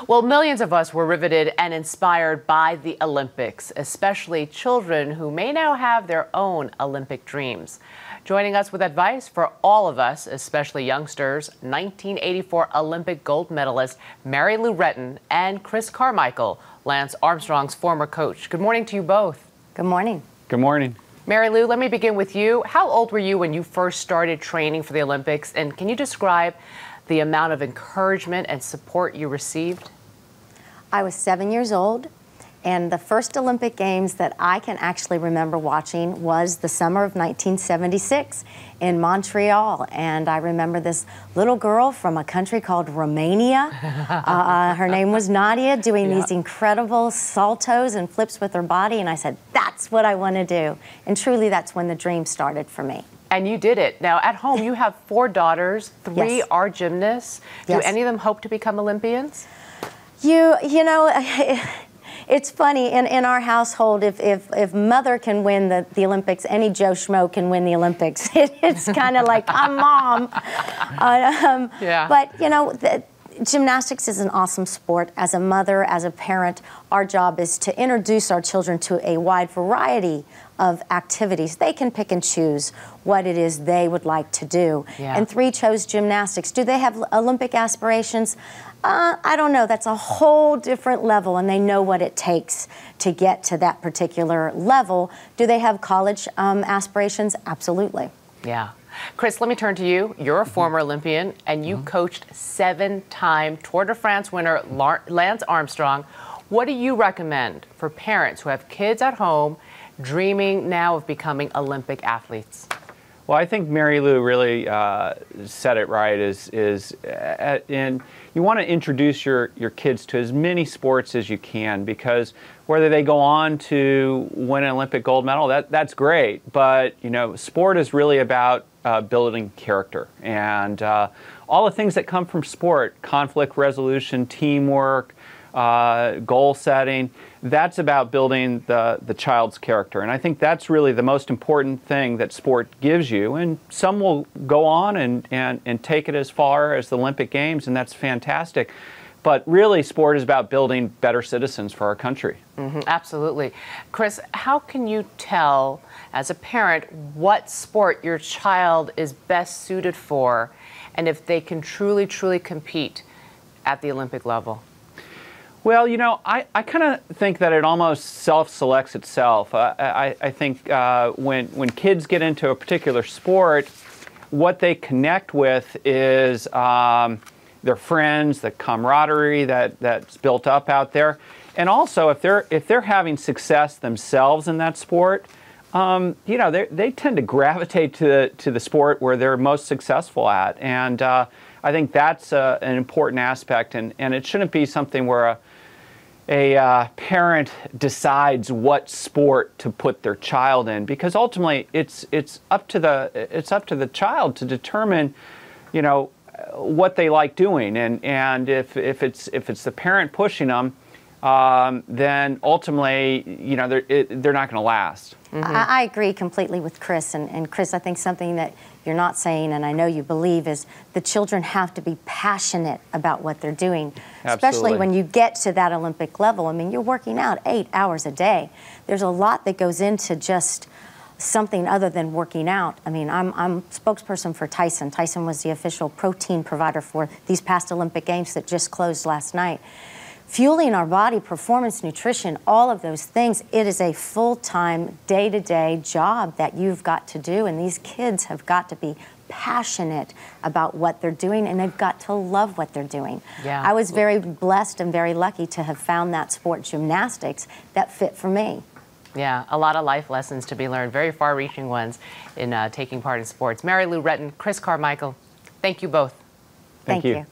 Well, millions of us were riveted and inspired by the Olympics, especially children who may now have their own Olympic dreams. Joining us with advice for all of us, especially youngsters, 1984 Olympic gold medalist Mary Lou Retton and Chris Carmichael, Lance Armstrong's former coach. Good morning to you both. Good morning. Good morning. Mary Lou, let me begin with you. How old were you when you first started training for the Olympics? And can you describe the amount of encouragement and support you received? I was 7 years old, and the first Olympic Games that I can actually remember watching was the summer of 1976 in Montreal. And I remember this little girl from a country called Romania. Her name was Nadia, doing these incredible saltos and flips with her body. And I said, that's what I want to do. And truly, that's when the dream started for me. And you did it. Now, at home, you have 4 daughters. 3 Yes. are gymnasts. Yes. Do any of them hope to become Olympians? You know, it's funny, in our household, if mother can win the Olympics, any Joe Schmo can win the Olympics. It's kind of like, I'm mom. But, you know, gymnastics is an awesome sport. As a mother, as a parent, our job is to introduce our children to a wide variety of activities. They can pick and choose what it is they would like to do. And 3 chose gymnastics. Do they have Olympic aspirations? I don't know. That's a whole different level, and they know what it takes to get to that particular level. Do they have college aspirations? Absolutely. Yeah. Chris, let me turn to you. You're a former Olympian, and you coached 7-time Tour de France winner Lance Armstrong. What do you recommend for parents who have kids at home dreaming now of becoming Olympic athletes? Well, I think Mary Lou really said it right. And you want to introduce your kids to as many sports as you can, because whether they go on to win an Olympic gold medal, that's great. But you know, sport is really about building character and all the things that come from sport: conflict resolution, teamwork, goal setting. That's about building the child's character. And I think that's really the most important thing that sport gives you. And some will go on and take it as far as the Olympic Games, and that's fantastic. But really, sport is about building better citizens for our country. Absolutely. Chris, how can you tell, as a parent, what sport your child is best suited for, and if they can truly compete at the Olympic level? Well, you know, I kind of think that it almost self-selects itself. I think when kids get into a particular sport, what they connect with is their friends, the camaraderie that's built up out there, and also if they're having success themselves in that sport, you know, they tend to gravitate to the sport where they're most successful at, and I think that's an important aspect, and it shouldn't be something where a parent decides what sport to put their child in, because ultimately it's up to the child to determine, you know, what they like doing, and if it's the parent pushing them, then ultimately, you know, they're not going to last. I agree completely with Chris, and Chris, I think something that you're not saying, and I know you believe, is the children have to be passionate about what they're doing. Absolutely. Especially when you get to that Olympic level. I mean, you're working out 8 hours a day. There's a lot that goes into just something other than working out. I mean, I'm spokesperson for Tyson. Tyson was the official protein provider for these past Olympic Games that just closed last night. Fueling our body, performance, nutrition, all of those things, it is a full-time, day-to-day job that you've got to do, and these kids have got to be passionate about what they're doing, and they've got to love what they're doing. I was very blessed and very lucky to have found that sport, gymnastics, that fit for me. Yeah, a lot of life lessons to be learned, very far-reaching ones in taking part in sports. Mary Lou Retton, Chris Carmichael, thank you both. Thank you.